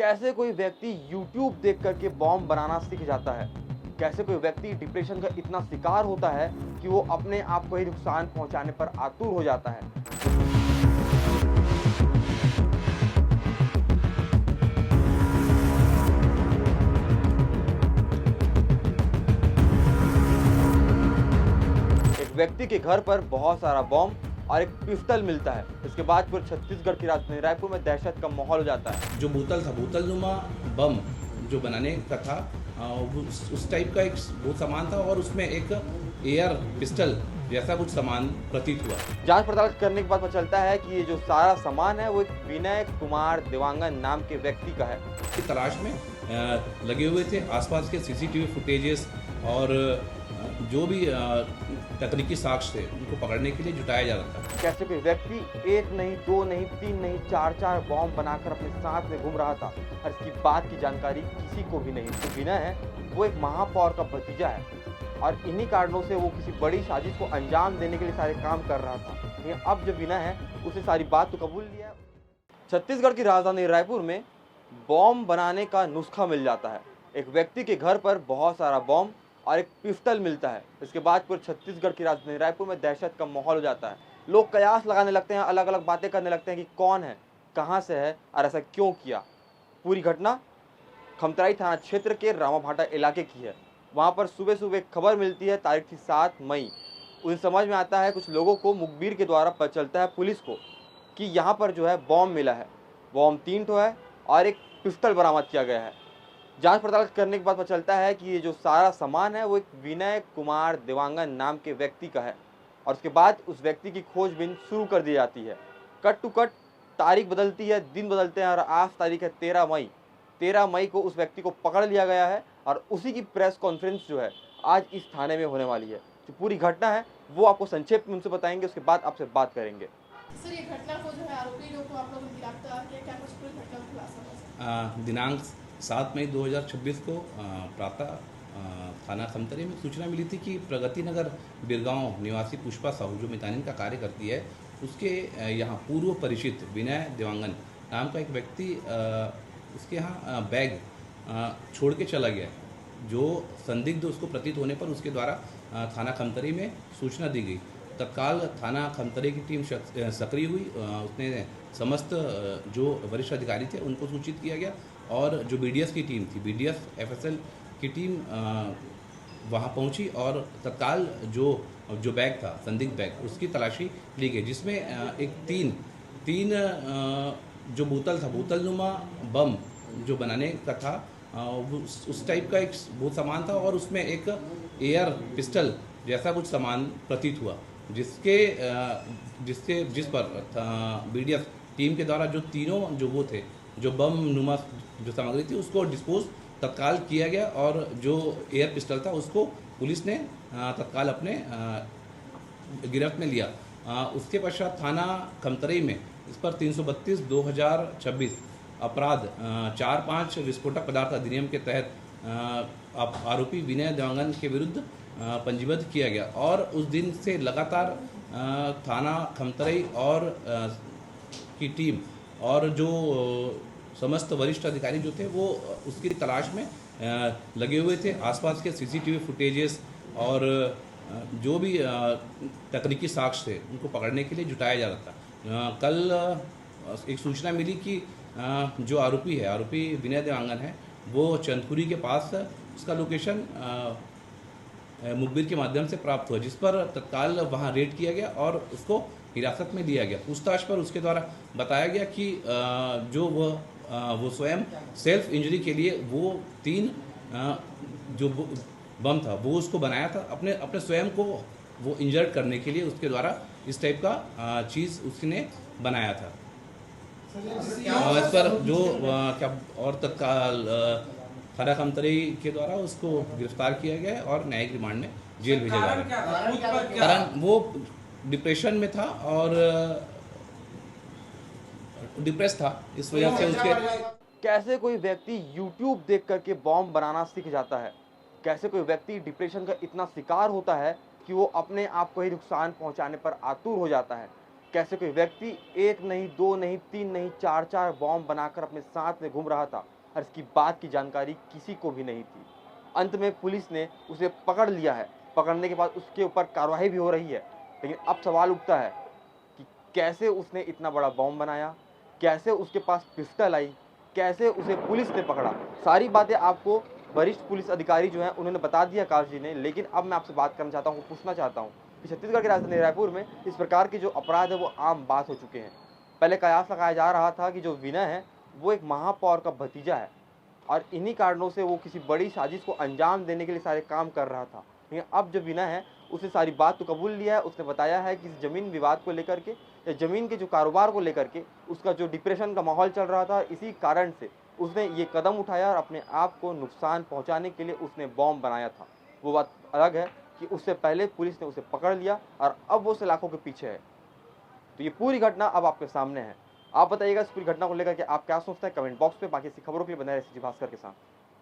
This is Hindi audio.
कैसे कोई व्यक्ति YouTube देख करके बॉम्ब बनाना सीख जाता है? कैसे कोई व्यक्ति डिप्रेशन का इतना शिकार होता है कि वो अपने आप को ही नुकसान पहुंचाने पर आतुर हो जाता है? एक व्यक्ति के घर पर बहुत सारा बॉम्ब और एक पिस्टल मिलता है। इसके बाद पूरे छत्तीसगढ़ की राजधानी रायपुर में दहशत का माहौल हो जाता है। जो बोतल था, बोतलनुमा बम जो बनाने का था, उस टाइप का एक वो सामान था और उसमें एक एयर पिस्टल जैसा कुछ सामान प्रतीत हुआ। जांच पड़ताल करने के बाद पता चलता है कि ये जो सारा सामान है वो एक विनय कुमार देवांगन नाम के व्यक्ति का है। की तलाश में लगे हुए थे। आसपास के सीसीटीवी फुटेजेस और जो भी तकनीकी साक्ष्य थे उनको पकड़ने के लिए जुटाया जा रहा था। कैसे कोई व्यक्ति एक नहीं, दो नहीं, तीन नहीं, चार बॉम्ब बनाकर अपने साथ में घूम रहा था और इसकी बात की जानकारी किसी को भी नहीं। जो विनय है वो एक महापौर का भतीजा है और इन्हीं कारणों से वो किसी बड़ी साजिश को अंजाम देने के लिए सारे काम कर रहा था। लेकिन अब जो विनय है उसे सारी बात तो कबूल लिया है। छत्तीसगढ़ की राजधानी रायपुर में बॉम्ब बनाने का नुस्खा मिल जाता है। एक व्यक्ति के घर पर बहुत सारा बॉम्ब और एक पिस्टल मिलता है। इसके बाद पूरे छत्तीसगढ़ की राजधानी रायपुर में दहशत का माहौल हो जाता है। लोग कयास लगाने लगते हैं, अलग अलग बातें करने लगते हैं कि कौन है, कहाँ से है और ऐसा क्यों किया। पूरी घटना खमतराई थाना क्षेत्र के रामाभाटा इलाके की है। वहाँ पर सुबह सुबह एक खबर मिलती है, तारीख थी 7 मई। उसे समझ में आता है, कुछ लोगों को मुखबिर के द्वारा पता चलता है पुलिस को कि यहाँ पर जो है बॉम्ब मिला है। बॉम्ब 3 ठो है और एक पिस्टल बरामद किया गया है। जांच पड़ताल करने के बाद पता चलता है कि ये जो सारा सामान है वो एक विनय कुमार देवांगन नाम के व्यक्ति का है और उसके बाद उस व्यक्ति की खोजबीन शुरू कर दी जाती है। कट टू कट तारीख बदलती है, दिन बदलते हैं और आज तारीख है 13 मई। 13 मई को उस व्यक्ति को पकड़ लिया गया है और उसी की प्रेस कॉन्फ्रेंस जो है आज इस थाने में होने वाली है। जो पूरी घटना है वो आपको संक्षेप में उनसे बताएंगे, उसके बाद आपसे बात करेंगे। सर, ये घटना को जो है आरोपी लोग को आप लोगों ने गिरफ्तार किया, क्या कुछ पूरी घटना का खुलासा हो? दिनांक 7 मई 2026 को प्रातः थाना खमतरी में सूचना मिली थी कि प्रगति नगर बिरगांव निवासी पुष्पा साहू जो मितानिन का कार्य करती है, उसके यहाँ पूर्व परिचित विनय देवांगन नाम का एक व्यक्ति उसके यहाँ बैग छोड़ के चला गया है। जो संदिग्ध उसको प्रतीत होने पर उसके द्वारा थाना खमतरी में सूचना दी गई। तत्काल थाना खमतरी की टीम सक्रिय हुई। उसने समस्त जो वरिष्ठ अधिकारी थे उनको सूचित किया गया और जो बीडीएस की टीम थी, बीडीएस एफएसएल की टीम वहां पहुंची और तत्काल जो बैग था, संदिग्ध बैग, उसकी तलाशी ली गई, जिसमें एक तीन जो बोतल था, बोतलनुमा बम जो बनाने का था, उस टाइप का एक वो सामान था और उसमें एक एयर पिस्टल जैसा कुछ सामान प्रतीत हुआ, जिस पर बीडीएफ टीम के द्वारा जो तीनों जो वो थे, जो बम नुमा जो सामग्री थी, उसको डिस्पोज तत्काल किया गया और जो एयर पिस्टल था उसको पुलिस ने तत्काल अपने गिरफ्त में लिया। उसके पश्चात थाना खमतरई में इस पर 332/2026 अपराध 4-5 विस्फोटक पदार्थ अधिनियम के तहत आरोपी विनय देवांगन के विरुद्ध पंजीबद्ध किया गया और उस दिन से लगातार थाना खमतरई और की टीम और जो समस्त वरिष्ठ अधिकारी जो थे वो उसकी तलाश में लगे हुए थे। आसपास के सीसीटीवी फुटेजेस और जो भी तकनीकी साक्ष्य थे उनको पकड़ने के लिए जुटाया जा रहा था। कल एक सूचना मिली कि जो आरोपी विनय देवांगन है, वो चंदपुरी के पास उसका लोकेशन मुखबिर के माध्यम से प्राप्त हुआ, जिस पर तत्काल वहां रेड किया गया और उसको हिरासत में लिया गया। पूछताछ पर उसके द्वारा बताया गया कि जो वो स्वयं सेल्फ इंजरी के लिए वो 3 जो बम था वो उसको बनाया था, अपने स्वयं को वो इंजर्ड करने के लिए उसके द्वारा इस टाइप का चीज़ उसने बनाया था। इस पर जो क्या और तत्काल थाना खमतरी के द्वारा उसको गिरफ्तार किया गया और न्यायिक रिमांड में जेल भेजा जा रहा है। कारण वो डिप्रेशन में था और डिप्रेस था, इस वजह से उसके। कैसे कोई व्यक्ति YouTube देख करके बॉम्ब बनाना सीख जाता है? कैसे कोई व्यक्ति डिप्रेशन का इतना शिकार होता है कि वो अपने आप को ही नुकसान पहुंचाने पर आतुर हो जाता है? कैसे कोई व्यक्ति एक नहीं, दो नहीं, तीन नहीं, चार चार बॉम्ब बनाकर अपने साथ में घूम रहा था और इसकी बात की जानकारी किसी को भी नहीं थी। अंत में पुलिस ने उसे पकड़ लिया है। पकड़ने के बाद उसके ऊपर कार्रवाई भी हो रही है। लेकिन अब सवाल उठता है कि कैसे उसने इतना बड़ा बॉम्ब बनाया, कैसे उसके पास पिस्टल आई, कैसे उसे पुलिस ने पकड़ा। सारी बातें आपको वरिष्ठ पुलिस अधिकारी जो हैं उन्होंने बता दिया आकाश जी ने। लेकिन अब मैं आपसे बात करना चाहता हूँ, पूछना चाहता हूँ कि छत्तीसगढ़ की राजधानी रायपुर में इस प्रकार के जो अपराध है वो आम बात हो चुके हैं। पहले कयास लगाया जा रहा था कि जो विनय है वो एक महापौर का भतीजा है और इन्हीं कारणों से वो किसी बड़ी साजिश को अंजाम देने के लिए सारे काम कर रहा था। लेकिन अब जो विनय है उसने सारी बात तो कबूल लिया है। उसने बताया है कि इस ज़मीन विवाद को लेकर के या ज़मीन के जो कारोबार को लेकर के उसका जो डिप्रेशन का माहौल चल रहा था, इसी कारण से उसने ये कदम उठाया और अपने आप को नुकसान पहुंचाने के लिए उसने बॉम्ब बनाया था। वो बात अलग है कि उससे पहले पुलिस ने उसे पकड़ लिया और अब वो सलाखों के पीछे है। तो ये पूरी घटना अब आपके सामने है। आप बताइएगा इस पूरी घटना को लेकर के आप क्या सोचते हैं कमेंट बॉक्स पे। बाकी ऐसी खबरों के लिए बने रहिए भास्कर के साथ।